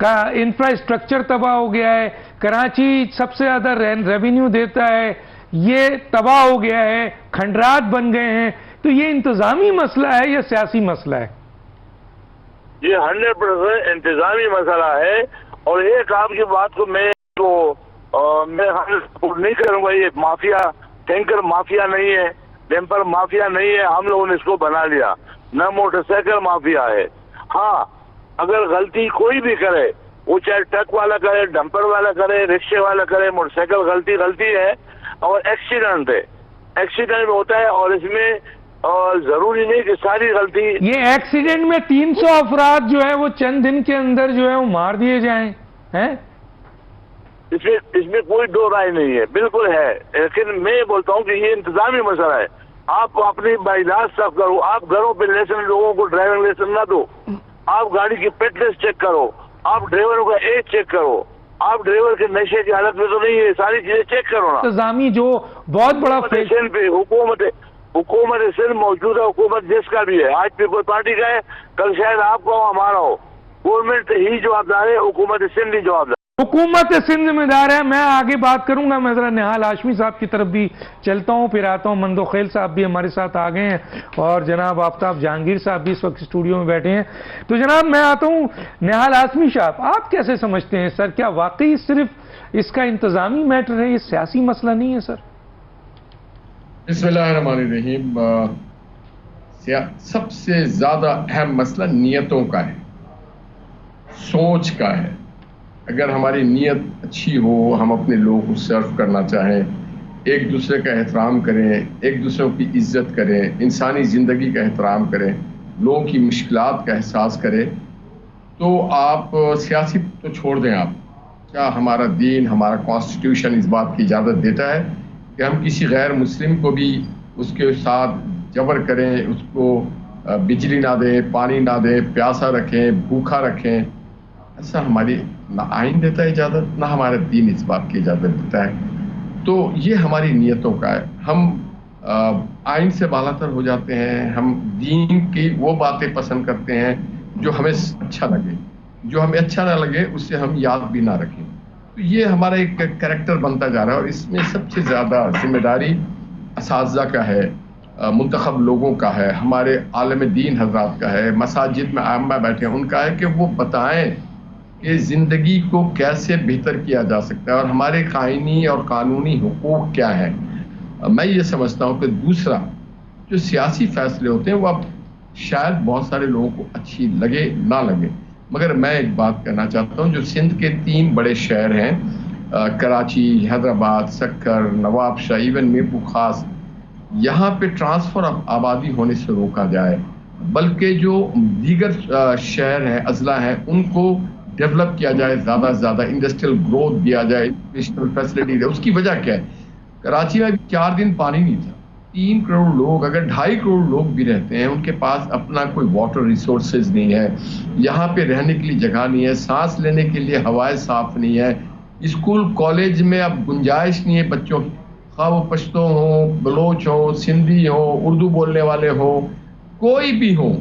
کا انفراسٹرکچر تباہ ہو گیا ہے، کراچی سب سے زیادہ ریونیو دیتا ہے، یہ تباہ ہو گیا ہے، کھنڈرات بن گئے ہیں. تو یہ انتظامی مسئلہ ہے یا سیاسی مسئلہ ہے؟ یہ 100% انتظامی مسئلہ ہے. اور ایک آپ کی بات کو میں سپورٹ نہیں کروں گا. یہ مافیا، ٹینکر مافیا نہیں ہے، ڈیمپر مافیا نہیں ہے، ہم لوگوں نے اس کو بنا لیا. نہ موٹر سائیکل مافیا ہے. ہاں، اگر غلطی کوئی بھی کرے، وہ چاہے ٹرک والا کرے، ڈمپر والا کرے، رکشے والا کرے، موٹر سائیکل، غلطی ہے. اور ایکسیڈنٹ ہے، ایکسیڈنٹ ہوتا ہے. اور اس میں ضروری نہیں کہ ساری غلطی. یہ ایکسیڈنٹ میں 300 افراد جو ہے وہ چند دن کے اندر جو ہے وہ مار دیے جائیں ہیں. اس میں کوئی دو رائے نہیں ہے، بالکل ہے. لیکن میں بولتا ہوں کہ یہ انتظامی مسئلہ ہے. آپ اپنی باعلاج صاف کرو. آپ گھروں پہ لیسن، لوگوں کو ڈرائیونگ لیسن نہ دو. آپ گاڑی کی فٹنس چیک کرو. آپ ڈرائیوروں کا ایج چیک کرو. آپ ڈرائیور کے نشے کی حالت میں تو نہیں ہے، ساری چیزیں چیک کرو نا. انتظامی جو بہت بڑا سندھ پہ حکومت سندھ موجودہ حکومت جس کا بھی ہے، آج پیپل پارٹی کا ہے، کل شاید آپ کا ہو، ہمارا ہو. گورنمنٹ ہی جوابدار ہے، حکومت سندھ ہی جوابدار. حکومت سندھ ذمہ دار ہے. میں آگے بات کروں گا. میں ذرا نہال ہاشمی صاحب کی طرف بھی چلتا ہوں، پھر آتا ہوں. مندو خیل صاحب بھی ہمارے ساتھ آ گئے ہیں اور جناب آفتاب جہانگیر صاحب بھی اس وقت اسٹوڈیو میں بیٹھے ہیں. تو جناب میں آتا ہوں نہال ہاشمی صاحب، آپ کیسے سمجھتے ہیں سر؟ کیا واقعی صرف اس کا انتظامی میٹر ہے، یہ سیاسی مسئلہ نہیں ہے سر؟ بسم اللہ الرحمن الرحیم. سب سے زیادہ اہم مسئلہ نیتوں کا ہے، سوچ کا ہے. اگر ہماری نیت اچھی ہو، ہم اپنے لوگوں کو سرو کرنا چاہیں، ایک دوسرے کا احترام کریں، ایک دوسرے کی عزت کریں، انسانی زندگی کا احترام کریں، لوگوں کی مشکلات کا احساس کریں، تو آپ سیاسی تو چھوڑ دیں. آپ کیا ہمارا دین، ہمارا کانسٹیٹیوشن اس بات کی اجازت دیتا ہے کہ ہم کسی غیر مسلم کو بھی اس کے ساتھ جبر کریں، اس کو بجلی نہ دیں، پانی نہ دیں، پیاسا رکھیں، بھوکا رکھیں؟ ایسا ہماری نہ آئین دیتا ہے اجازت، نہ ہمارا دین اس بات کی اجازت دیتا ہے. تو یہ ہماری نیتوں کا ہے. ہم آئین سے بالاتر ہو جاتے ہیں. ہم دین کی وہ باتیں پسند کرتے ہیں جو ہمیں اچھا لگے، جو ہمیں اچھا نہ لگے اس سے ہم یاد بھی نہ رکھیں. تو یہ ہمارا ایک کریکٹر بنتا جا رہا ہے. اور اس میں سب سے زیادہ ذمہ داری اساتذہ کا ہے، منتخب لوگوں کا ہے، ہمارے عالم دین حضرات کا ہے، مساجد میں عامہ بیٹھے ہیں ان کا ہے کہ وہ بتائیں کہ زندگی کو کیسے بہتر کیا جا سکتا ہے اور ہمارے آئینی اور قانونی حقوق کیا ہیں. میں یہ سمجھتا ہوں کہ دوسرا جو سیاسی فیصلے ہوتے ہیں وہ اب شاید بہت سارے لوگوں کو اچھی لگے نہ لگے، مگر میں ایک بات کہنا چاہتا ہوں. جو سندھ کے 3 بڑے شہر ہیں، کراچی، حیدرآباد، سکر، نواب شاہ، ایون میرپور خاص، یہاں پہ ٹرانسفر آف آبادی ہونے سے روکا جائے، بلکہ جو دیگر شہر ہیں، اضلاع ہیں، ان کو ڈیولپ کیا جائے، زیادہ سے زیادہ انڈسٹریل گروتھ دیا جائے، انڈسٹریل فیسلٹی دے. اس کی وجہ کیا ہے؟ کراچی میں 4 دن پانی نہیں تھا. 3 کروڑ لوگ، اگر 2.5 کروڑ لوگ بھی رہتے ہیں، ان کے پاس اپنا کوئی واٹر ریسورسز نہیں ہے، یہاں پہ رہنے کے لیے جگہ نہیں ہے، سانس لینے کے لیے ہوائیں صاف نہیں ہے، اسکول کالج میں اب گنجائش نہیں ہے بچوں کی، خواہ وہ پشتو ہوں، بلوچ ہوں، سندھی ہوں، اردو بولنے والے ہوں، کوئی بھی ہوں.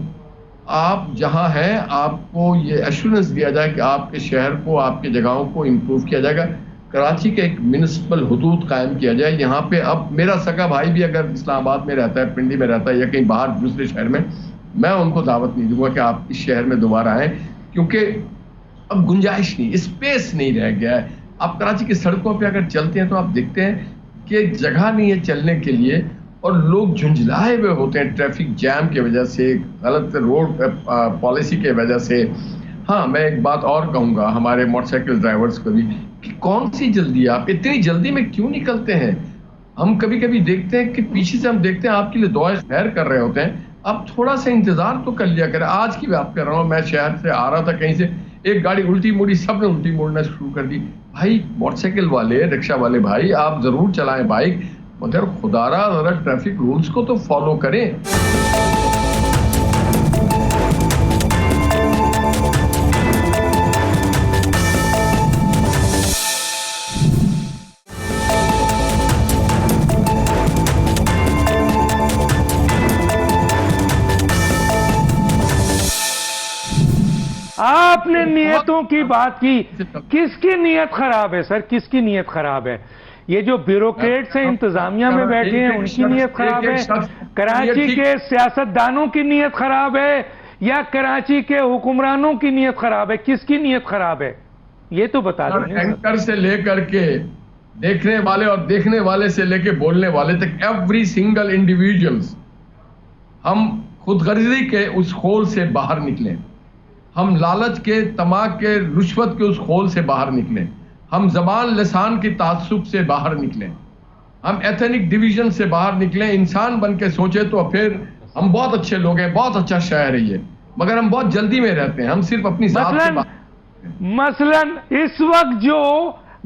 آپ جہاں ہیں آپ کو یہ ایشورنس دیا جائے کہ آپ کے شہر کو، آپ کے جگہوں کو امپروو کیا جائے گا. کراچی کا ایک میونسپل حدود قائم کیا جائے. یہاں پہ اب میرا سگا بھائی بھی اگر اسلام آباد میں رہتا ہے، پنڈی میں رہتا ہے یا کہیں باہر دوسرے شہر میں ان کو دعوت نہیں دوں گا کہ آپ اس شہر میں دوبارہ آئیں، کیونکہ اب گنجائش نہیں، اسپیس نہیں رہ گیا ہے. آپ کراچی کی سڑکوں پہ اگر چلتے ہیں تو آپ دیکھتے ہیں کہ جگہ نہیں ہے چلنے کے لیے، اور لوگ جھنجھلائے ہوئے ہوتے ہیں ٹریفک جام کی وجہ سے، غلط روڈ پالیسی کی وجہ سے. ہاں، میں ایک بات اور کہوں گا ہمارے موٹر سائیکل ڈرائیورز کو بھی کہ کون سی جلدی ہے، آپ اتنی جلدی میں کیوں نکلتے ہیں؟ ہم کبھی کبھی دیکھتے ہیں کہ پیچھے سے ہم دیکھتے ہیں آپ کے لیے دعائیں خیر کر رہے ہوتے ہیں، آپ تھوڑا سا انتظار تو کر لیا کریں. آج کی بات کر رہا ہوں، میں شہر سے آ رہا تھا کہیں سے، ایک گاڑی الٹی موڑی، سب نے الٹی موڑنا شروع کر دی. بھائی موٹر سائیکل والے، رکشہ والے بھائی، آپ ضرور چلائیں بائک، مگر خدارا ذرا ٹریفک رولز کو تو فالو کریں. آپ نے نے نیتوں کی بات کی. کس کی نیت خراب ہے سر؟ کس کی نیت خراب ہے؟ یہ جو بیوروکریٹس ہیں انتظامیہ میں بیٹھے ہیں ان کی نیت خراب ہے؟ کراچی کے سیاستدانوں کی نیت خراب ہے یا کراچی کے حکمرانوں کی نیت خراب ہے؟ کس کی نیت خراب ہے یہ تو بتا دیں. اینکر سے لے کر کے دیکھنے والے اور دیکھنے والے سے لے کے بولنے والے تک ایوری سنگل انڈیویجولز ہم خود غرضی کے اس خول سے باہر نکلیں. ہم لالچ کے، طمع کے، رشوت کے اس خول سے باہر نکلیں. ہم زبان لسان کی تعصب سے باہر نکلیں. ہم ایتھنک ڈویژن سے باہر نکلیں. انسان بن کے سوچے تو پھر ہم بہت اچھے لوگ ہیں، بہت اچھا شہر ہے یہ، مگر ہم بہت جلدی میں رہتے ہیں. ہم صرف اپنی ذات سے مثلا اس وقت جو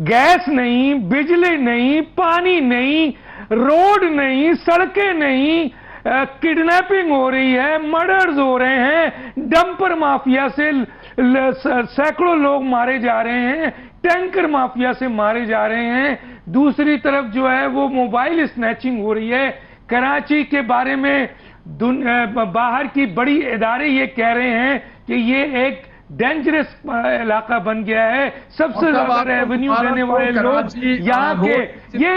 گیس نہیں، بجلی نہیں، پانی نہیں، روڈ نہیں، سڑکیں نہیں، کڈنیپنگ ہو رہی ہے، مرڈرز ہو رہے ہیں، ڈمپر مافیا سے سینکڑوں لوگ مارے جا رہے ہیں، ٹینکر مافیا سے مارے جا رہے ہیں، دوسری طرف جو ہے وہ موبائل اسنیچنگ ہو رہی ہے. کراچی کے بارے میں باہر کی بڑی ادارے یہ کہہ رہے ہیں کہ یہ ایک ڈینجرس علاقہ بن گیا ہے. سب سے زیادہ ریونیو دینے والے لوگ یہاں کے. یہ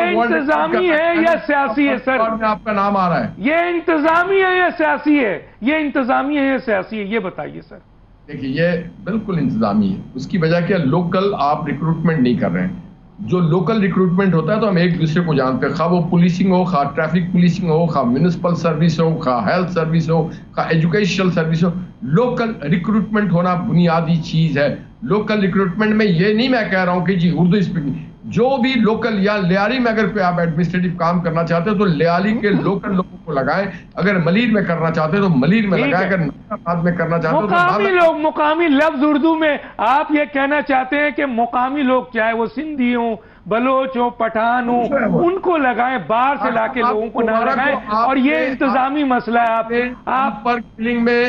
انتظامی ہے یا سیاسی ہے سر؟ آپ کا نام آ رہا ہے. یہ انتظامی ہے یا سیاسی ہے؟ یہ انتظامی ہے یا سیاسی ہے یہ بتائیے سر. دیکھیے یہ بالکل انتظامی ہے. اس کی وجہ کیا، لوکل آپ ریکروٹمنٹ نہیں کر رہے ہیں. جو لوکل ریکروٹمنٹ ہوتا ہے تو ہم ایک دوسرے کو جانتے ہیں، خواہ وہ پولیسنگ ہو، خواہ ٹریفک پولیسنگ ہو، خواہ میونسپل سروس ہو، خواہ ہیلتھ سروس ہو، خواہ ایجوکیشنل سروس ہو. لوکل ریکروٹمنٹ ہونا بنیادی چیز ہے. لوکل ریکروٹمنٹ میں یہ نہیں میں کہہ رہا ہوں کہ جی اردو اسپیکنگ، جو بھی لوکل یا لیاری میں اگر کوئی آپ ایڈمنسٹریٹو کام کرنا چاہتے ہیں تو لیاری کے لوکل لوگوں کو لگائیں. اگر ملیر میں کرنا چاہتے ہیں تو ملیر میں لگائیں. اگر ناظرآباد میں کرنا چاہتے ہیں تو مقامی لوگ، مقامی لفظ اردو میں آپ یہ کہنا چاہتے ہیں کہ مقامی لوگ چاہے وہ سندھی ہوں، بلوچ ہوں، پٹھان ہوں، ان کو لگائیں، باہر سے لا کے لوگوں کو نہ لگائیں. اور یہ انتظامی مسئلہ ہے. آپ پر کلنگ میں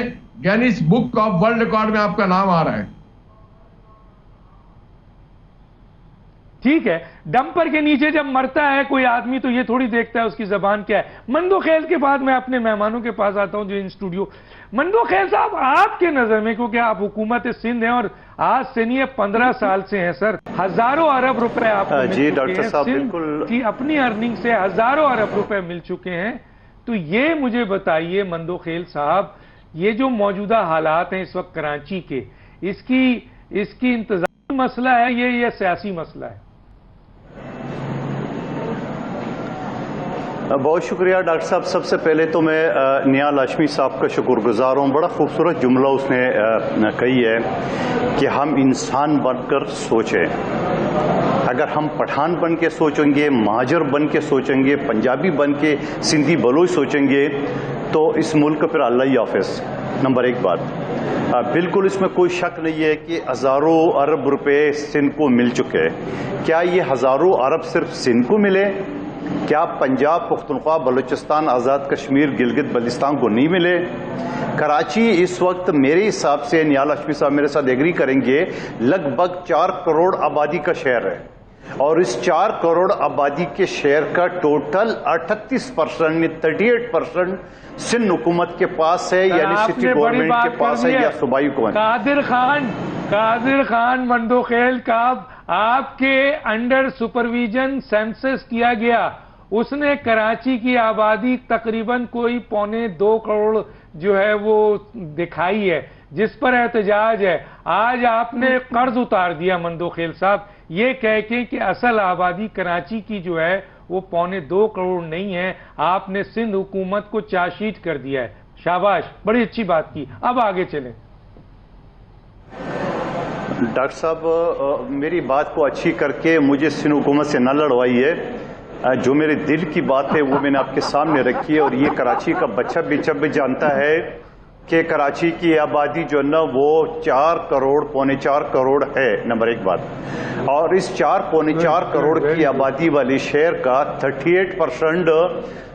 Guinness book of world record میں آپ کا نام آ رہا ہے. ٹھیک ہے، ڈمپر کے نیچے جب مرتا ہے کوئی آدمی تو یہ تھوڑی دیکھتا ہے اس کی زبان کیا ہے. مندوخیل کے بعد میں اپنے مہمانوں کے پاس آتا ہوں جو ان اسٹوڈیو. مندوخیل صاحب، آپ کے نظر میں، کیونکہ آپ حکومت سندھ ہیں اور آج سے نہیں 15 سال سے ہیں سر، ہزاروں ارب روپے آپ کو جی ڈاکٹر صاحب بالکل کی اپنی ارننگ سے ہزاروں ارب روپے مل چکے ہیں. تو یہ مجھے بتائیے مندوخیل صاحب، یہ جو موجودہ حالات ہیں اس وقت کراچی کے، اس کی انتظامی مسئلہ ہے یہ یا سیاسی مسئلہ ہے؟ بہت شکریہ ڈاکٹر صاحب. سب سے پہلے تو میں نیال ہاشمی صاحب کا شکر گزار ہوں. بڑا خوبصورت جملہ اس نے کہی ہے کہ ہم انسان بن کر سوچیں. اگر ہم پٹھان بن کے سوچیں گے، مہاجر بن کے سوچیں گے، پنجابی بن کے، سندھی بلوچ سوچیں گے تو اس ملک پھر اللہ ہی حافظ. نمبر ایک بات، بالکل اس میں کوئی شک نہیں ہے کہ ہزاروں ارب روپے سندھ کو مل چکے. کیا یہ ہزاروں ارب صرف سندھ کو ملے؟ کیا پنجاب، پختونخوا، بلوچستان، آزاد کشمیر، گلگت بلتستان کو نہیں ملے؟ کراچی اس وقت میرے حساب سے، نیال ہاشمی صاحب میرے ساتھ ایگری کریں گے، لگ بھگ 4 کروڑ آبادی کا شہر ہے. اور اس 4 کروڑ آبادی کے شہر کا ٹوٹل 38% 38% سندھ حکومت کے پاس ہے، یعنی سٹی گورنمنٹ کے پاس ہے یا صوبائی حکومت. قادر خان مندوخیل کا آپ کے انڈر سپرویژن سینسس کیا گیا، اس نے کراچی کی آبادی تقریباً کوئی 1.25 کروڑ جو ہے وہ دکھائی ہے، جس پر احتجاج ہے. آج آپ نے قرض اتار دیا مندوخیل صاحب یہ کہہ کے کہ اصل آبادی کراچی کی جو ہے وہ 1.25 کروڑ نہیں ہے. آپ نے سندھ حکومت کو چارجشیٹ کر دیا ہے. شاباش، بڑی اچھی بات کی. اب آگے چلیں. ڈاکٹر صاحب میری بات کو اچھی کر کے مجھے سندھ حکومت سے نہ لڑوائیے. جو میرے دل کی بات ہے وہ میں نے آپ کے سامنے رکھی ہے، اور یہ کراچی کا بچہ بھی جانتا ہے کہ کراچی کی آبادی جو ہے نا وہ 4 کروڑ 4.25 کروڑ ہے. نمبر ایک بات. اور اس 4.25 کروڑ کی آبادی والے شہر کا 38%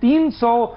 300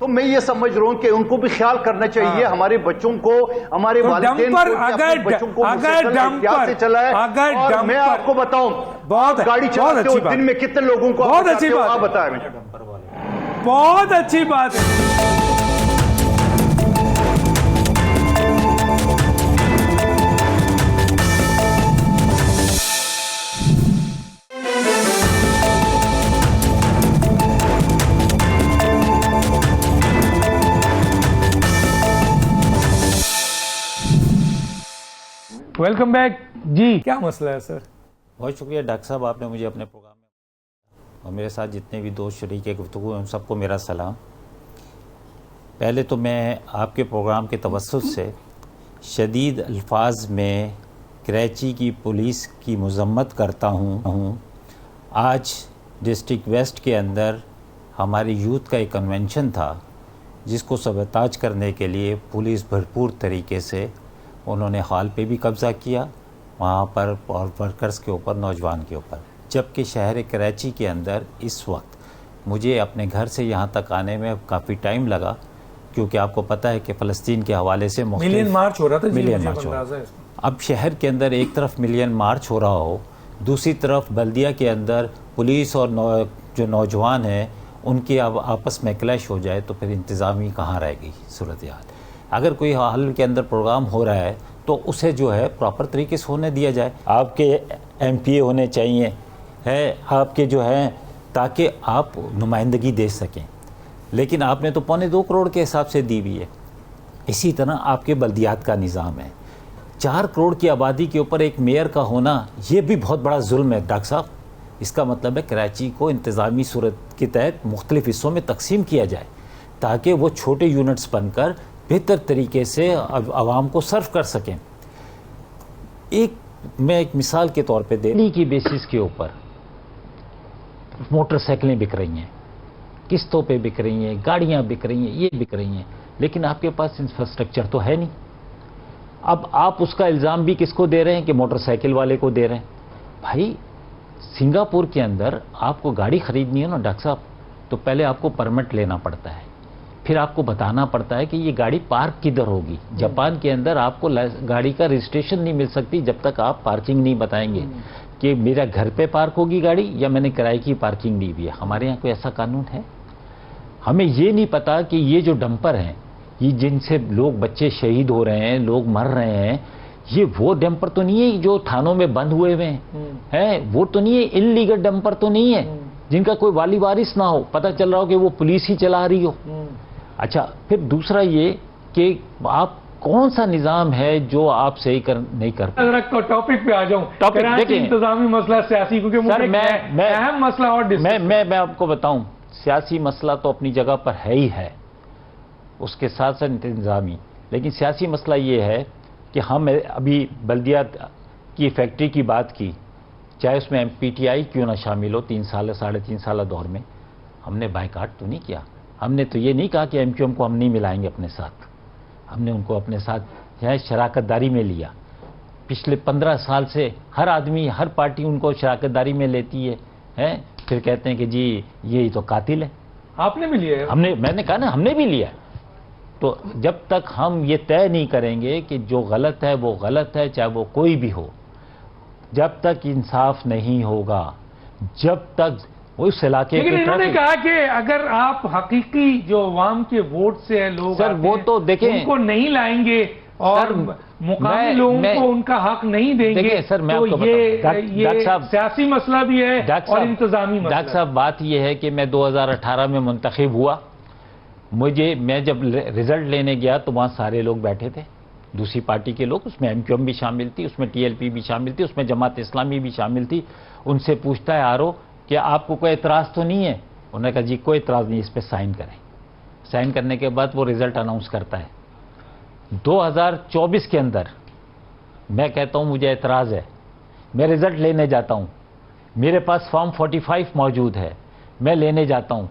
تو میں یہ سمجھ رہا ہوں کہ ان کو بھی خیال کرنا چاہیے, ہمارے بچوں کو, ہمارے والدین کو, اپنے بچوں کو احتیاط سے چلائے. اور میں آپ کو بتاؤں, گاڑی چلاتے ہو دن میں کتنے لوگوں کو بہت اچھی بات, آپ بتائیں مجھے. بہت اچھی بات ہے. ویلکم بیک جی, کیا مسئلہ ہے سر؟ بہت شکریہ ڈاکٹر صاحب, آپ نے مجھے اپنے پروگرام میں, اور میرے ساتھ جتنے بھی دوست شریک گفتگو ہیں ان سب کو میرا سلام. پہلے تو میں آپ کے پروگرام کے توسط سے شدید الفاظ میں کراچی کی پولیس کی مذمت کرتا ہوں. آج ڈسٹرکٹ ویسٹ کے اندر ہماری یوتھ کا ایک کنونشن تھا جس کو سبوتاژ کرنے کے لیے پولیس بھرپور طریقے سے انہوں نے ہال پہ بھی قبضہ کیا وہاں پر, اور ورکرز کے اوپر, نوجوان کے اوپر. جبکہ شہر کراچی کے اندر اس وقت مجھے اپنے گھر سے یہاں تک آنے میں کافی ٹائم لگا, کیونکہ آپ کو پتہ ہے کہ فلسطین کے حوالے سے ملین مارچ ہو رہا تھا. ملین مارچ ہو رہا تھا. اب شہر کے اندر ایک طرف ملین مارچ ہو رہا ہو, دوسری طرف بلدیہ کے اندر پولیس اور جو نوجوان ہیں ان کی اب آپس میں کلیش ہو جائے تو پھر انتظامی کہاں رہ گئی صورتحال. اگر کوئی حال کے اندر پروگرام ہو رہا ہے تو اسے جو ہے پراپر طریقے سے ہونے دیا جائے. آپ کے ایم پی اے ہونے چاہیے ہے آپ کے جو ہیں, تاکہ آپ نمائندگی دے سکیں, لیکن آپ نے تو 2.25 کروڑ کے حساب سے دی ہوئی ہے. اسی طرح آپ کے بلدیات کا نظام ہے, 4 کروڑ کی آبادی کے اوپر ایک میئر کا ہونا یہ بھی بہت بڑا ظلم ہے ڈاکٹر صاحب. اس کا مطلب ہے کراچی کو انتظامی صورت کے تحت مختلف حصوں میں تقسیم کیا جائے تاکہ وہ چھوٹے یونٹس بن کر بہتر طریقے سے عوام کو سرو کر سکیں. میں ایک مثال کے طور پہ دہلی کی بیسس کے اوپر موٹر سائیکلیں بک رہی ہیں, قسطوں پہ بک رہی ہیں, گاڑیاں بک رہی ہیں, یہ بک رہی ہیں, لیکن آپ کے پاس انفراسٹرکچر تو ہے نہیں. اب آپ اس کا الزام بھی کس کو دے رہے ہیں کہ موٹر سائیکل والے کو دے رہے ہیں. بھائی سنگاپور کے اندر آپ کو گاڑی خریدنی ہے نا ڈاکٹر صاحب, تو پہلے آپ کو پرمٹ لینا پڑتا ہے, پھر آپ کو بتانا پڑتا ہے کہ یہ گاڑی پارک کدھر ہوگی. جاپان کے اندر آپ کو گاڑی کا رجسٹریشن نہیں مل سکتی جب تک آپ پارکنگ نہیں بتائیں گے کہ میرا گھر پہ پارک ہوگی گاڑی یا میں نے کرائے کی پارکنگ دی ہوئی ہے. ہمارے یہاں کوئی ایسا قانون ہے؟ ہمیں یہ نہیں پتا کہ یہ جو ڈمپر ہیں, یہ جن سے لوگ بچے شہید ہو رہے ہیں, لوگ مر رہے ہیں, یہ وہ ڈمپر تو نہیں ہے جو تھانوں میں بند ہوئے ہوئے ہیں, وہ تو نہیں ہے, انلیگل ڈمپر تو نہیں ہے جن کا کوئی والی وارث نہ ہو, پتہ چل رہا ہو کہ وہ پولیس ہی چلا رہی ہو. اچھا, پھر دوسرا یہ کہ آپ کون سا نظام ہے جو آپ صحیح نہیں کر پاتے. ٹاپک پہ آ جاؤں, کراچی انتظامی مسئلہ سیاسی, کیونکہ مجھے اہم مسئلہ اور میں آپ کو بتاؤں, سیاسی مسئلہ تو اپنی جگہ پر ہے ہی ہے, اس کے ساتھ ساتھ انتظامی. لیکن سیاسی مسئلہ یہ ہے کہ ہم ابھی بلدیات کی فیکٹری کی بات کی, چاہے اس میں پی ٹی آئی کیوں نہ شامل ہو, 3 سال 3.5 سالہ دور میں ہم نے بائیکاٹ تو نہیں کیا. ہم نے تو یہ نہیں کہا کہ ایم کیو ایم کو ہم نہیں ملائیں گے اپنے ساتھ, ہم نے ان کو اپنے ساتھ شراکت داری میں لیا. پچھلے 15 سال سے ہر آدمی, ہر پارٹی ان کو شراکت داری میں لیتی ہے, پھر کہتے ہیں کہ جی یہ تو قاتل ہے. آپ نے بھی لیا ہے؟ میں نے کہا نا, ہم نے بھی لیا. تو جب تک ہم یہ طے نہیں کریں گے کہ جو غلط ہے وہ غلط ہے, چاہے وہ کوئی بھی ہو, جب تک انصاف نہیں ہوگا, جب تک اس علاقے لیکن انہوں نے کہا کہ اگر آپ حقیقی جو عوام کے ووٹ سے لوگ سر وہ تو دیکھیں ان کو نہیں لائیں گے اور مقامی لوگوں کو ان کا حق نہیں دیں گے, سر میں تو یہ سیاسی مسئلہ بھی ہے اور انتظامی مسئلہ. ڈاکٹر صاحب بات یہ ہے کہ میں 2018 میں منتخب ہوا, میں جب رزلٹ لینے گیا تو وہاں سارے لوگ بیٹھے تھے, دوسری پارٹی کے لوگ, اس میں ایم کیو ایم بھی شامل تھی, اس میں ٹی ایل پی بھی شامل تھی, اس میں جماعت اسلامی بھی شامل تھی. ان سے پوچھتا ہے آر او کہ آپ کو کوئی اعتراض تو نہیں ہے؟ انہوں نے کہا جی کوئی اعتراض نہیں, اس پہ سائن کریں. سائن کرنے کے بعد وہ رزلٹ اناؤنس کرتا ہے. 2024 کے اندر میں کہتا ہوں مجھے اعتراض ہے, میں رزلٹ لینے جاتا ہوں, میرے پاس فارم 45 موجود ہے, میں لینے جاتا ہوں,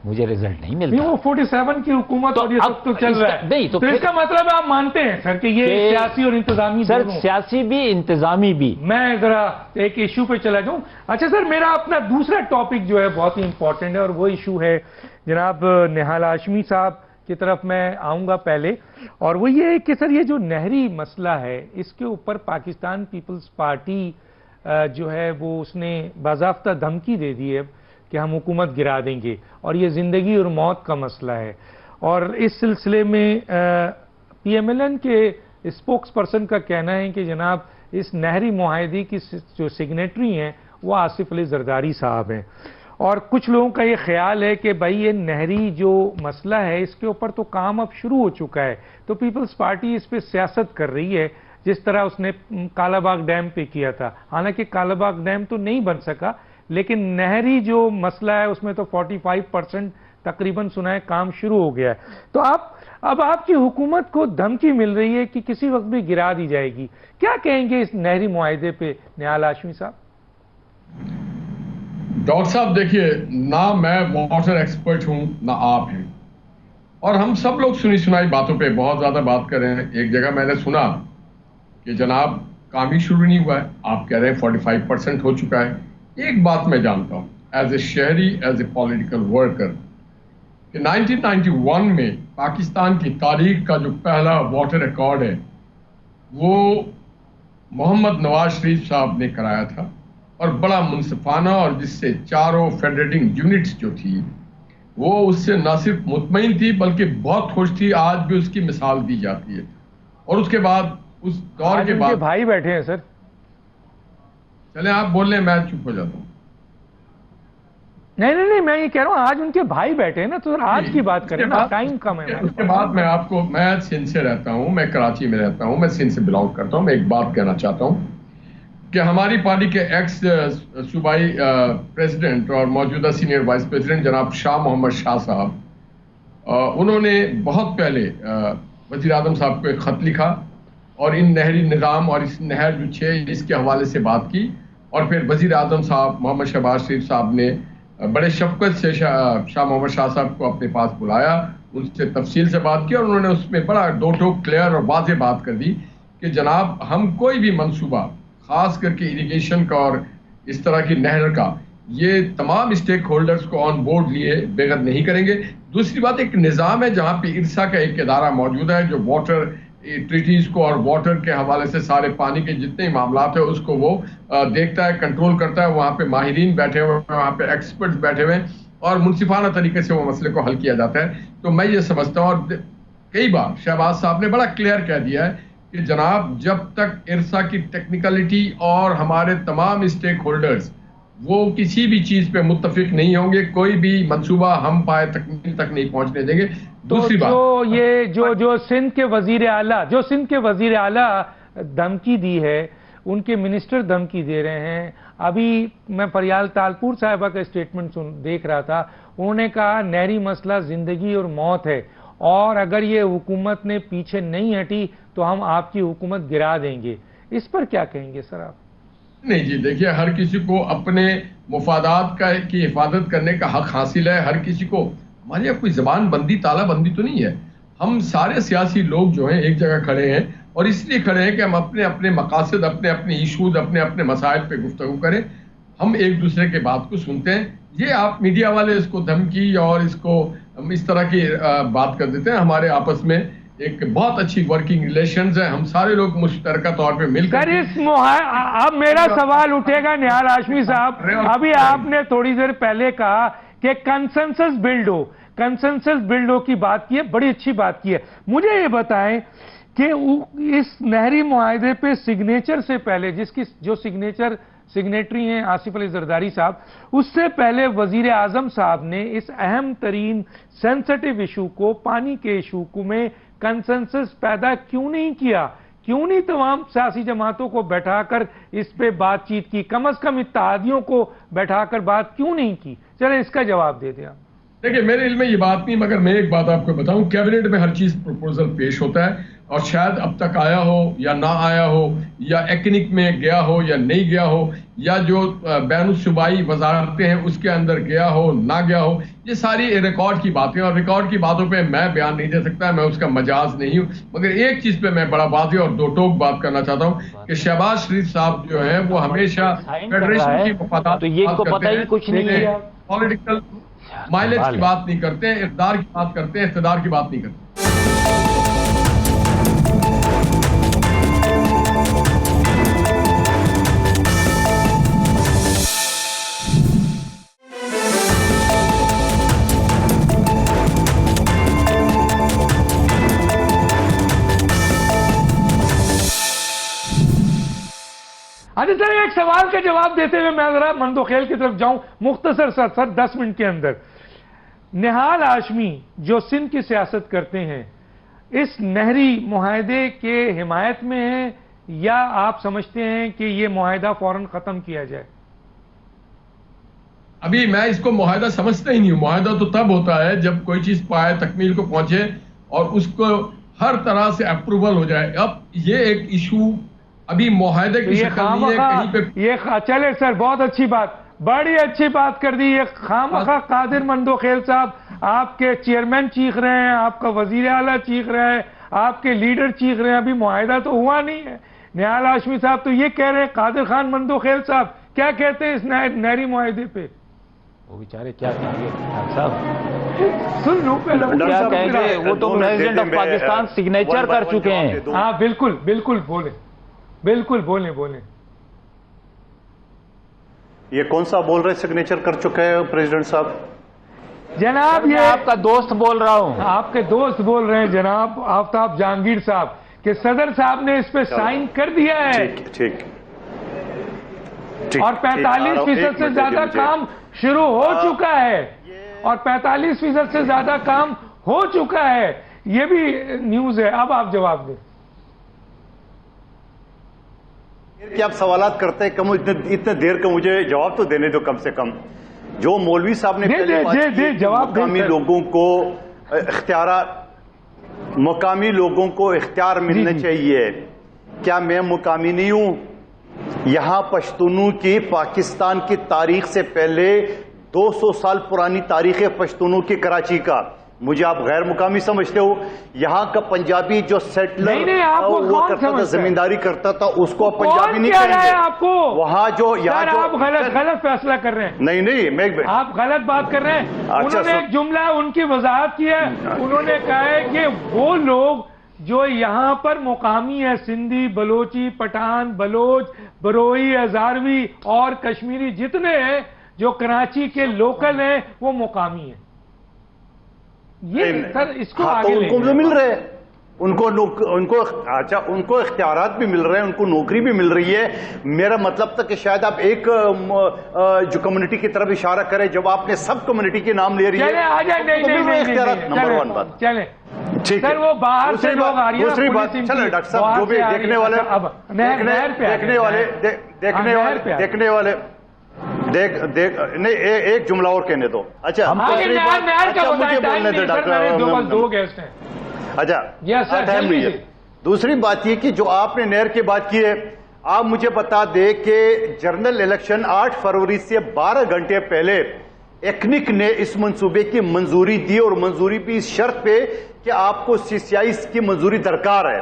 مجھے رزلٹ نہیں نہیں ملتا. وہ 47 کی حکومت اور یہ اب سب تو چل رہا ہے. نہیں تو اس کا مطلب آپ مانتے ہیں سر کہ یہ سیاسی اور انتظامی سر دونوں. سیاسی بھی انتظامی بھی. میں ذرا ایک ایشو پہ چلا جاؤں. اچھا سر میرا اپنا دوسرا ٹاپک جو ہے بہت ہی امپورٹنٹ ہے اور وہ ایشو ہے جناب نہال ہاشمی صاحب کی طرف میں آؤں گا پہلے, اور وہ یہ ہے کہ سر یہ جو نہری مسئلہ ہے اس کے اوپر پاکستان پیپلز پارٹی جو ہے وہ اس نے باضابطہ دھمکی دے دی ہے کہ ہم حکومت گرا دیں گے اور یہ زندگی اور موت کا مسئلہ ہے. اور اس سلسلے میں پی ایم ایل این کے اسپوکس پرسن کا کہنا ہے کہ جناب اس نہری معاہدے کی جو سگنیٹری ہیں وہ آصف علی زرداری صاحب ہیں, اور کچھ لوگوں کا یہ خیال ہے کہ بھائی یہ نہری جو مسئلہ ہے اس کے اوپر تو کام اب شروع ہو چکا ہے, تو پیپلز پارٹی اس پہ سیاست کر رہی ہے جس طرح اس نے کالا باغ ڈیم پہ کیا تھا. حالانکہ کالا باغ ڈیم تو نہیں بن سکا, لیکن نہری جو مسئلہ ہے اس میں تو 45% تقریباً سنا ہے کام شروع ہو گیا ہے. تو اب آپ کی حکومت کو دھمکی مل رہی ہے کہ کسی وقت بھی گرا دی جائے گی. کیا کہیں گے اس نہری معاہدے پہ نہال ہاشمی صاحب؟ ڈاکٹر صاحب دیکھیے, نہ میں واٹر ایکسپرٹ ہوں نہ آپ ہیں, اور ہم سب لوگ سنی سنائی باتوں پہ بہت زیادہ بات کر رہے ہیں. ایک جگہ میں نے سنا کہ جناب کام ہی شروع نہیں ہوا ہے, آپ کہہ رہے ہیں 45% ہو چکا ہے. ایک بات میں جانتا ہوں ایز اے شہری, ایز اے پولیٹیکل ورکر, کہ 1991 میں پاکستان کی تاریخ کا جو پہلا واٹر ریکارڈ ہے وہ محمد نواز شریف صاحب نے کرایا تھا, اور بڑا منصفانہ, اور جس سے چاروں فیڈریٹنگ یونٹس جو تھی وہ اس سے نہ صرف مطمئن تھی بلکہ بہت خوش تھی. آج بھی اس کی مثال دی جاتی ہے. اور اس کے بعد اس دور کے بعد بھائی بیٹھے ہیں سر. چلیں آپ بول لیں, میں چپ ہو جاتا ہوں. نہیں میں یہ کہہ رہا ہوں آج ان کے بھائی بیٹھے ہیں نا, تو آج کی بات کریں نا, ٹائم کم ہے. اس کے بعد میں سندھ سے رہتا ہوں, میں کراچی میں رہتا ہوں, میں سندھ سے بلانگ کرتا ہوں. میں ایک بات کہنا چاہتا ہوں کہ ہماری پارٹی کے ایکس صوبائی پریزیڈنٹ اور موجودہ سینئر وائس پریزیڈنٹ جناب شاہ محمد شاہ صاحب, انہوں نے بہت پہلے وزیر اعظم صاحب کو ایک خط لکھا اور ان نہری نظام اور اس نہر جو 6 اس کے حوالے سے بات کی, اور پھر وزیر اعظم صاحب محمد شہباز شریف صاحب نے بڑے شفقت سے شاہ محمد شاہ صاحب کو اپنے پاس بلایا, ان سے تفصیل سے بات کی, اور انہوں نے اس میں بڑا دو ٹوک کلیئر اور واضح بات کر دی کہ جناب ہم کوئی بھی منصوبہ خاص کر کے اریگیشن کا اور اس طرح کی نہر کا یہ تمام اسٹیک ہولڈرز کو آن بورڈ لیے بغیر نہیں کریں گے. دوسری بات, ایک نظام ہے جہاں پہ ارسا کا ایک ادارہ موجود ہے جو واٹر ٹریٹیز کو اور واٹر کے حوالے سے سارے پانی کے جتنے معاملات ہیں اس کو وہ دیکھتا ہے, کنٹرول کرتا ہے. وہاں پہ ماہرین بیٹھے ہوئے ہیں, وہاں پہ ایکسپرٹس بیٹھے ہوئے ہیں, اور منصفانہ طریقے سے وہ مسئلے کو حل کیا جاتا ہے. تو میں یہ سمجھتا ہوں, اور کئی بار شہباز صاحب نے بڑا کلیئر کہہ دیا ہے کہ جناب جب تک ارسا کی ٹیکنیکلٹی اور ہمارے تمام اسٹیک ہولڈرز وہ کسی بھی چیز پہ متفق نہیں ہوں گے, کوئی بھی منصوبہ ہم پائے تکمیل تک نہیں پہنچنے دیں گے. دوسری بات, تو یہ جو سندھ کے وزیر اعلیٰ دھمکی دی ہے, ان کے منسٹر دھمکی دے رہے ہیں. ابھی میں فریال تالپور صاحبہ کا اسٹیٹمنٹ دیکھ رہا تھا, انہوں نے کہا نہری مسئلہ زندگی اور موت ہے, اور اگر یہ حکومت نے پیچھے نہیں ہٹی تو ہم آپ کی حکومت گرا دیں گے. اس پر کیا کہیں گے سر آپ؟ نہیں جی, دیکھیے ہر کسی کو اپنے مفادات کی حفاظت کرنے کا حق حاصل ہے. ہر کسی کو, ہماری اب کوئی زبان بندی تالا بندی تو نہیں ہے. ہم سارے سیاسی لوگ جو ہیں ایک جگہ کھڑے ہیں, اور اس لیے کھڑے ہیں کہ ہم اپنے اپنے مقاصد, اپنے اپنے ایشوز, اپنے اپنے مسائل پہ گفتگو کریں. ہم ایک دوسرے کے بات کو سنتے ہیں. یہ آپ میڈیا والے اس کو دھمکی اور اس کو اس طرح کی بات کر دیتے ہیں. ہمارے آپس میں ایک بہت اچھی ورکنگ ریلیشنز ہیں, ہم سارے لوگ مشترکہ طور پہ مل کر. اب میرا سوال اٹھے گا نہال ہاشمی صاحب, ابھی آپ نے تھوڑی دیر پہلے کہا کہ کنسنسس بلڈ ہو کی بات کی ہے, بڑی اچھی بات کی ہے. مجھے یہ بتائیں کہ اس نہری معاہدے پہ سگنیچر سے پہلے جو سگنیٹری ہیں آصف علی زرداری صاحب, اس سے پہلے وزیر اعظم صاحب نے اس اہم ترین سینسٹیو ایشو کو, پانی کے ایشو کو میں کنسنسس پیدا کیوں نہیں کیا؟ کیوں نہیں تمام سیاسی جماعتوں کو بیٹھا کر اس پہ بات چیت کی؟ کم از کم اتحادیوں کو بیٹھا کر بات کیوں نہیں کی؟ چلے اس کا جواب دے دیں آپ. دیکھیں میرے علم میں یہ بات نہیں, مگر میں ایک بات آپ کو بتاؤں, کیبنٹ میں ہر چیز پروپوزل پیش ہوتا ہے, اور شاید اب تک آیا ہو یا نہ آیا ہو, یا ایکنک میں گیا ہو یا نہیں گیا ہو, یا جو بین الصوبائی وزارتیں ہیں اس کے اندر گیا ہو نہ گیا ہو، یہ ساری ریکارڈ کی باتیں، اور ریکارڈ کی باتوں پہ میں بیان نہیں دے سکتا، میں اس کا مجاز نہیں ہوں، مگر ایک چیز پہ میں بڑا واضح اور دو ٹوک بات کرنا چاہتا ہوں کہ شہباز شریف صاحب جو ہیں وہ ہمیشہ فیڈریشن کی مفادات تو یہ کو پتہ ہی کچھ نہیں ہے، پولیٹیکل مائلیج کی بات نہیں کرتے، اقتدار کی بات کرتے ہیں، اقتدار کی بات نہیں کرتے۔ اچھا سر، ایک سوال کا جواب دیتے ہوئے میں ذرا مندوخیل کی طرف جاؤں، مختصر سر 10 منٹ کے اندر۔ نہال ہاشمی جو سندھ کی سیاست کرتے ہیں، اس نہری معاہدے کے حمایت میں ہیں یا آپ سمجھتے ہیں کہ یہ معاہدہ فوراً ختم کیا جائے؟ ابھی میں اس کو معاہدہ سمجھتا ہی نہیں ہوں۔ معاہدہ تو تب ہوتا ہے جب کوئی چیز پائے تکمیل کو پہنچے اور اس کو ہر طرح سے اپروول ہو جائے۔ اب یہ ایک ایشو ابھی معاہدے کی شکل نہیں ہے، کہیں پہ یہ چلے سر، بہت اچھی بات، بڑی اچھی بات کر دی۔ یہ خامخواہ قادر مندوخیل صاحب آپ کے چیئرمین چیخ رہے ہیں، آپ کا وزیر اعلیٰ چیخ رہا ہے، آپ کے لیڈر چیخ رہے ہیں، ابھی معاہدہ تو ہوا نہیں ہے۔ نہال ہاشمی صاحب تو یہ کہہ رہے ہیں، قادر خان مندوخیل صاحب کیا کہتے ہیں اس نہری معاہدے پہ؟ وہ بیچارے کیا کہیں گے صاحب؟ سن لو پہلے کیا کہیں گے؟ وہ تو پریزیڈنٹ آف پاکستان سگنیچر کر چکے ہیں۔ ہاں بالکل بالکل، بولیں بالکل، بولیں۔ یہ کون سا بول رہے سگنیچر کر چکے ہیں پریزیڈنٹ صاحب؟ جناب میں یہ آپ کا دوست بول رہا ہوں، آپ کے دوست بول رہے ہیں جناب آفتاب جہانگیر صاحب کہ صدر صاحب نے اس پہ سائن کر دیا ہے ٹھیک اور 45% سے زیادہ کام شروع ہو چکا ہے، اور 45% سے زیادہ کام ہو چکا ہے، یہ بھی نیوز ہے۔ اب آپ جواب دیں کہ آپ سوالات کرتے ہیں کم، اتنے دیر کا مجھے جواب تو دینے دو کم سے کم۔ جو مولوی صاحب نے پہلے بات کی، مقامی لوگوں کو اختیارات، مقامی لوگوں کو اختیار ملنا چاہیے۔ کیا میں مقامی نہیں ہوں؟ یہاں پشتونوں کی پاکستان کی تاریخ سے پہلے 200 سال پرانی تاریخ ہے پشتونوں کی کراچی کا۔ مجھے آپ غیر مقامی سمجھتے ہو؟ یہاں کا پنجابی جو سیٹلر وہ کرتا تھا، زمینداری کرتا تھا، اس کو پنجابی نہیں کہیں گے۔ آپ کو وہاں جو یہاں جو آپ غلط فیصلہ کر رہے ہیں۔ نہیں میں آپ غلط بات کر رہے ہیں۔ انہوں نے ایک جملہ ان کی وضاحت کی ہے، انہوں نے کہا ہے کہ وہ لوگ جو یہاں پر مقامی ہے، سندھی، بلوچی، پٹھان، بلوچ، بروئی، ہزاروی اور کشمیری جتنے ہیں جو کراچی کے لوکل ہیں وہ مقامی ہیں۔ یہ سر اس کو آگے ان کو مل رہے ہیں، ان کو اختیارات بھی مل رہے ہیں، ان کو نوکری بھی مل رہی ہے۔ میرا مطلب تھا کہ شاید آپ ایک جو کمیونٹی کی طرف اشارہ کریں، جب آپ نے سب کمیونٹی کے نام لے رہی ہے نمبر 1 بات چلیں ٹھیک سر، وہ باہر سے لوگ آ رہی ہیں۔ دوسری بات چلیں ڈاکٹر صاحب، جو بھی دیکھنے والے نہیں ایک جملہ اور کہنے دو۔ اچھا مجھے بولنے دو ڈاکٹر، دو گیسٹ ہیں۔ اچھا ٹائم نہیں ہے۔ دوسری بات یہ کہ جو آپ نے نہر کی بات کی ہے، آپ مجھے بتا دیں کہ جنرل الیکشن 8 فروری سے 12 گھنٹے پہلے ایکنک نے اس منصوبے کی منظوری دی، اور منظوری بھی اس شرط پہ کہ آپ کو CCI کی منظوری درکار ہے۔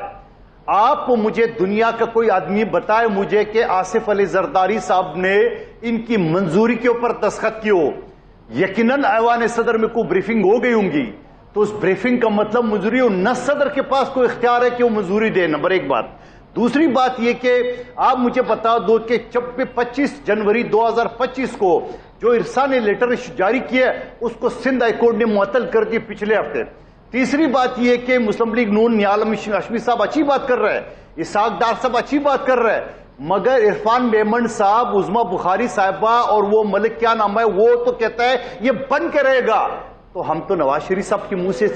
آپ مجھے دنیا کا کوئی آدمی بتائے مجھے کہ آصف علی زرداری صاحب نے ان کی منظوری کے اوپر دستخط کیے ہو۔ یقیناً ایوان صدر میں کوئی بریفنگ ہو گئی ہوں گی، تو اس بریفنگ کا مطلب منظوری ہو، نہ صدر کے پاس کوئی اختیار ہے کہ وہ منظوری دے۔ نمبر 1 بات۔ دوسری بات یہ کہ آپ مجھے بتا دو کہ 25 جنوری 2025 کو جو ارسا نے لیٹر جاری کیا اس کو سندھ ہائی کورٹ نے معطل کر دی پچھلے ہفتے۔ تیسری بات یہ کہ مسلم لیگ نون نہال ہاشمی صاحب اچھی بات کر رہے ہیں، اسحاق ڈار صاحب اچھی بات کر رہے ہیں، مگر عرفان میمن صاحب، عظما بخاری صاحبہ اور وہ ملک کیا نام ہے، وہ تو کہتا ہے یہ بن کے رہے گا۔ تو ہم تو نواز شریف صاحب کے منہ سے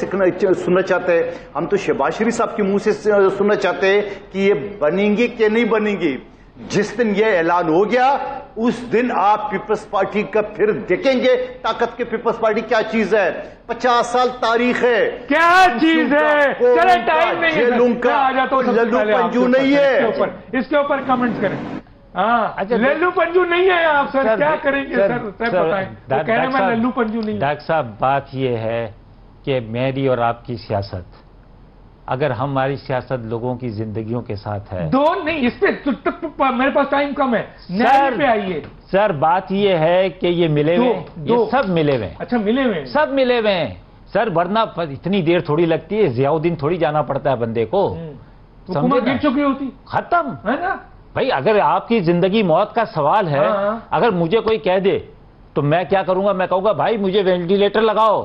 سننا چاہتے ہیں، ہم تو شہباز شریف صاحب کے منہ سے سننا چاہتے ہیں کہ یہ بنیں گی کہ نہیں بنیں گی۔ جس دن یہ اعلان ہو گیا اس دن آپ پیپلز پارٹی کا پھر دیکھیں گے طاقت کے پیپلز پارٹی کیا چیز ہے۔ 50 سال تاریخ ہے، کیا چیز ہے، چلے ٹائم نہیں ہے، للو پنجو نہیں ہے۔ اس کے اوپر کمنٹ کریں۔ ہاں للو پنجو نہیں ہے آپ سر، کیا کریں گے سر بتائیں، وہ کہہ رہے ہیں میں للو پنجو نہیں ہوں۔ ڈاکٹر صاحب بات یہ ہے کہ میری اور آپ کی سیاست، اگر ہماری سیاست لوگوں کی زندگیوں کے ساتھ ہے، دو نہیں، اس پہ میرے پاس ٹائم کم ہے، نیب پہ آئیے سر۔ بات یہ ہے کہ یہ ملے ہوئے، یہ سب ملے ہوئے، اچھا ملے ہوئے، سب ملے ہوئے ہیں سر، ورنہ اتنی دیر تھوڑی لگتی ہے، ضیاء الدین تھوڑی جانا پڑتا ہے بندے کو، حکومت گر چکی ہوتی ختم ہے نا۔ بھائی اگر آپ کی زندگی موت کا سوال ہے، اگر مجھے کوئی کہہ دے تو میں کیا کروں گا؟ میں کہوں گا بھائی مجھے وینٹیلیٹر لگاؤ،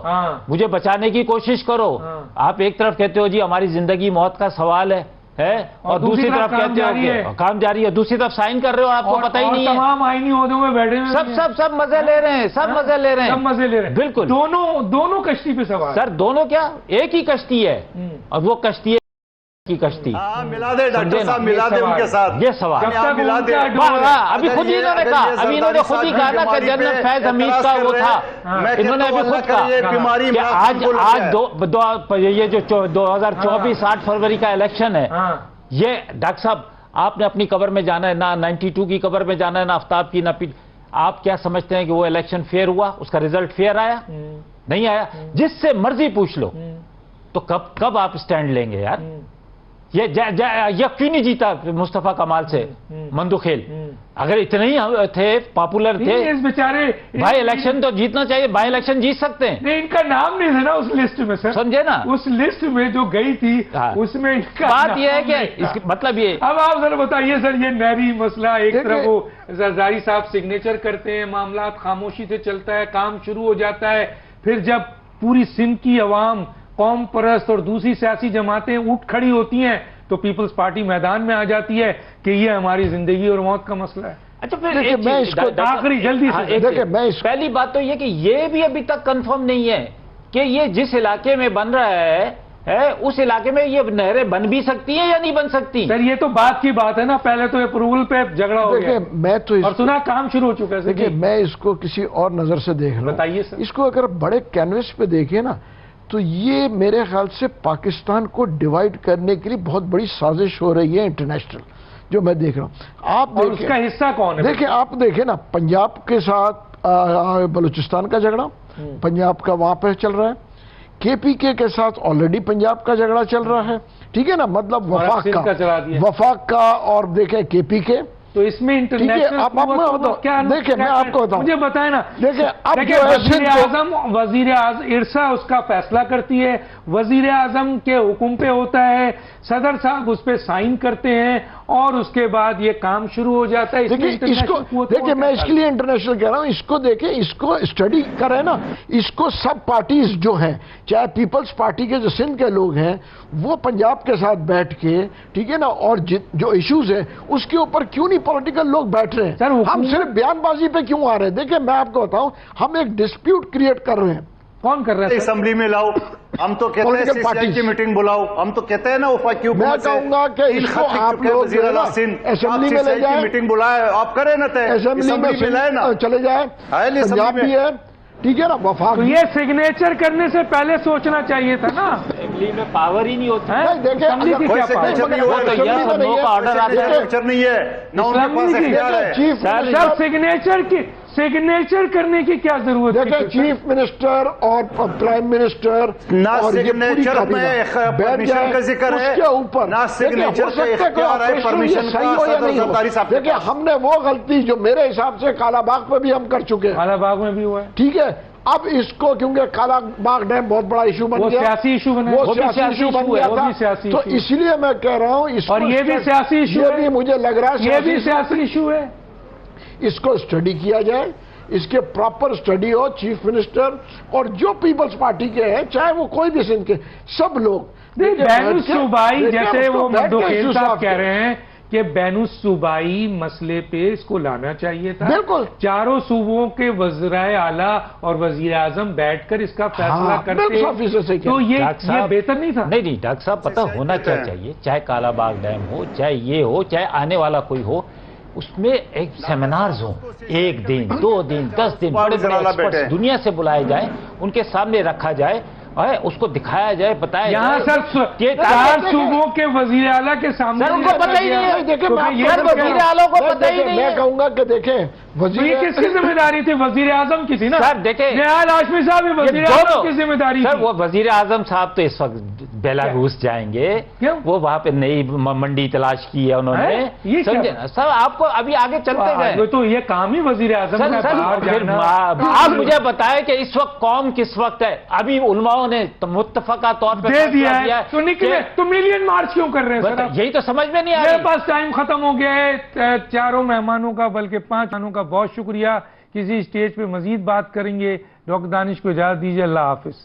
مجھے بچانے کی کوشش کرو۔ آپ ایک طرف کہتے ہو جی ہماری زندگی موت کا سوال ہے، اور دوسری طرف کہتے ہو کہ کام جاری ہے، دوسری طرف سائن کر رہے ہو، آپ کو پتہ ہی نہیں ہے۔ تمام آئینی عہدوں میں بیٹھے ہیں، سب مزے لے رہے ہیں، سب مزے لے رہے ہیں، سب مزے لے رہے ہیں، بالکل۔ دونوں کشتی پہ سوار سر دونوں کیا ایک ہی کشتی ہے، اور وہ کشتی ہے کی کشتی۔ ملا دے ڈاکٹر صاحب، ملا دے ان کے ساتھ یہ سوال ملا دے۔ ابھی خود ہی انہوں نے کہا، ابھی انہوں نے خود ہی کہا نا کہ جنرل فیض حمید کا وہ تھا، انہوں نے ابھی خود کہا کہ آج یہ جو 2024 8 فروری کا الیکشن ہے، یہ ڈاکٹر صاحب آپ نے اپنی قبر میں جانا ہے، نہ 92 کی قبر میں جانا ہے، نہ آفتاب کی، نہ آپ کیا سمجھتے ہیں کہ وہ الیکشن فیئر ہوا؟ اس کا ریزلٹ فیئر آیا؟ نہیں آیا۔ جس سے مرضی پوچھ لو تو کب آپ سٹینڈ لیں گے یار؟ یہ کیوں نہیں جیتا مصطفیٰ کمال سے مندوخیل؟ اگر اتنے ہی تھے پاپولر تھے بیچارے بھائی، الیکشن تو جیتنا چاہیے، بائی الیکشن جیت سکتے ہیں۔ نہیں ان کا نام نہیں تھا نا اس لسٹ میں سر، سمجھے نا؟ اس لسٹ میں جو گئی تھی اس میں ان کا بات یہ ہے کہ مطلب یہ، اب آپ ذرا بتائیے سر، یہ نہری مسئلہ ایک طرف وہ زرداری صاحب سگنیچر کرتے ہیں، معاملات خاموشی سے چلتا ہے، کام شروع ہو جاتا ہے، پھر جب پوری سندھ کی عوام قوم پرست اور دوسری سیاسی جماعتیں اٹھ کھڑی ہوتی ہیں تو پیپلز پارٹی میدان میں آ جاتی ہے کہ یہ ہماری زندگی اور موت کا مسئلہ ہے۔ اچھا پھر میں اس کو آخری جلدی سے دیکھیں، پہلی بات تو یہ کہ یہ بھی ابھی تک کنفرم نہیں ہے کہ یہ جس علاقے میں بن رہا ہے اس علاقے میں یہ نہریں بن بھی سکتی ہیں یا نہیں بن سکتی؟ سر یہ تو بات کی بات ہے نا، پہلے تو اپروول پہ جھگڑا ہو گیا، میں تو اور سنا کام شروع ہو چکا ہے۔ دیکھیں میں اس کو کسی اور نظر سے دیکھ رہا ہوں، بتائیے سر۔ اس کو اگر بڑے کینوس پہ دیکھیں نا تو یہ میرے خیال سے پاکستان کو ڈیوائیڈ کرنے کے لیے بہت بڑی سازش ہو رہی ہے انٹرنیشنل، جو میں دیکھ رہا ہوں۔ آپ اور اس کا حصہ کون ہے؟ دیکھیں آپ دیکھیں نا، پنجاب کے ساتھ بلوچستان کا جھگڑا پنجاب کا وہاں پہ چل رہا ہے، کے پی کے ساتھ آلریڈی پنجاب کا جھگڑا چل رہا ہے، ٹھیک ہے نا، مطلب وفاق کا اور دیکھیں کے پی کے، تو اس میں انٹرنیشنل دیکھیں میں آپ کو بتاؤں، مجھے بتائیں نا، دیکھیں وزیر اعظم ارسا اس کا فیصلہ کرتی ہے، وزیر اعظم کے حکم پہ ہوتا ہے، صدر صاحب اس پہ سائن کرتے ہیں اور اس کے بعد یہ کام شروع ہو جاتا ہے۔ دیکھیں میں اس کے لیے انٹرنیشنل کہہ رہا ہوں، اس کو دیکھیں، اس کو اسٹڈی کریں نا، اس کو سب پارٹیز جو ہیں، چاہے پیپلز پارٹی کے جو سندھ کے لوگ ہیں وہ پنجاب کے ساتھ بیٹھ کے، ٹھیک ہے نا، اور جو ایشوز ہیں اس کے اوپر کیوں نہیں پولیٹیکل لوگ بیٹھ رہے ہیں؟ ہم صرف بیان بازی پہ کیوں آ رہے ہیں؟ دیکھیں میں آپ کو بتاؤں، ہم ایک ڈسپیوٹ کریٹ کر رہے ہیں۔ کون کر رہا ہے؟ اسمبلی میں لاؤ، ہم تو کہتے ہیں سی سی آئی کی میٹنگ بلاؤ، ہم تو کہتے ہیں نا وفاقی حکومت سے، میں کہوں گا کہ اس کو آپ لوگ وزیر اعلیٰ سندھ اسمبلی میں لے جائیں، میٹنگ بلائے، آپ کریں نا، اسمبلی میں لائے نا، چلے جائیں، پنجاب بھی ہے، ٹھیک ہے نا، وفاق۔ تو یہ سگنیچر کرنے سے پہلے سوچنا چاہیے تھا نا، اسمبلی میں پاور ہی نہیں ہوتا ہے۔ کوئی سگنیچر نہیں ہوا، سگنیچر نہیں ہے، نہ ان کے پاس اختیار ہے۔ سر سگنیچر کرنے کی کیا ضرورت ہے؟ دیکھیں چیف منسٹر اور پرائم منسٹر نہ سگنیچر میں پرمیشن کا ذکر ہے، اس کے اوپر نہ سگنیچر کا اختیار ہے پرمیشن کا صدر زرداری صاحب۔ دیکھیں ہم نے وہ غلطی جو میرے حساب سے کالا باغ پہ بھی ہم کر چکے ہیں، کالا باغ میں بھی ہوا ہے، ٹھیک ہے، اب اس کو کیونکہ کالا باغ ڈیم بہت بڑا ایشو بن گیا، سیاسی ایشو بن گیا تھا، تو اس لیے میں کہہ رہا ہوں اس اور یہ بھی سیاسی ایشو ہے، مجھے لگ رہا ہے یہ بھی سیاسی ایشو ہے، اس کو اسٹڈی کیا جائے، اس کے پراپر اسٹڈی ہو، چیف منسٹر اور جو پیپلز پارٹی کے ہیں، چاہے وہ کوئی بھی سندھ کے، سب لوگ بین الصوبائی، جیسے وہ مندوخیل صاحب کہہ رہے ہیں کہ بین الصوبائی مسئلے پہ اس کو لانا چاہیے تھا، بالکل چاروں صوبوں کے وزرائے اعلیٰ اور وزیر اعظم بیٹھ کر اس کا فیصلہ کرتے، تو یہ بہتر نہیں تھا؟ نہیں ڈاکٹر صاحب، پتہ ہونا کیا چاہیے، چاہے کالا باغ ڈیم ہو، چاہے یہ ہو، چاہے آنے والا کوئی ہو، اس میں ایک سیمینارز ہوں، 1 دن 2 دن 10 دن، بڑے بڑے ایکسپرٹس دنیا سے بلائے جائیں، ان کے سامنے رکھا جائے، اس کو دکھایا جائے، بتایا یہاں جائے سر کہ 4 صوبوں کے وزیر اعلیٰ کے سامنے سر ان کو پتہ ہی نہیں ہے، دیکھیں وزیر اعلیٰ کو پتہ ہی نہیں میں ہے۔ کہوں گا کہ دیکھیں یہ کس کی ذمہ داری تھی؟ وزیر اعظم کی تھی نا سر دیکھیں نہال ہاشمی صاحب یہ وزیر اعظم کی ذمہ داری سر تھی۔ وہ وزیر اعظم صاحب تو اس وقت بیلاروس جائیں گے، کیوں؟ وہ وہاں پہ نئی منڈی تلاش کی ہے انہوں نے، یہ کیا؟ سمجھے نا سر، آپ کو ابھی آگے چلتے گئے تو یہ کام ہی وزیر اعظم کا باہر جانا۔ آپ مجھے بتائیں کہ اس وقت قوم کس وقت ہے؟ ابھی علماء نے متفقہ طور پہ دے دیا فیصلہ ہے تو نکلے تو ملین مارچ کیوں کر رہے ہیں سر آپ؟ یہی تو سمجھ میں نہیں آ میرے رہی۔ پاس ٹائم ختم ہو گیا ہے، 4 مہمانوں کا بلکہ 5 مہمانوں کا بہت شکریہ۔ کسی اسٹیج پہ مزید بات کریں گے۔ ڈاکٹر دانش کو اجازت دیجیے، اللہ حافظ۔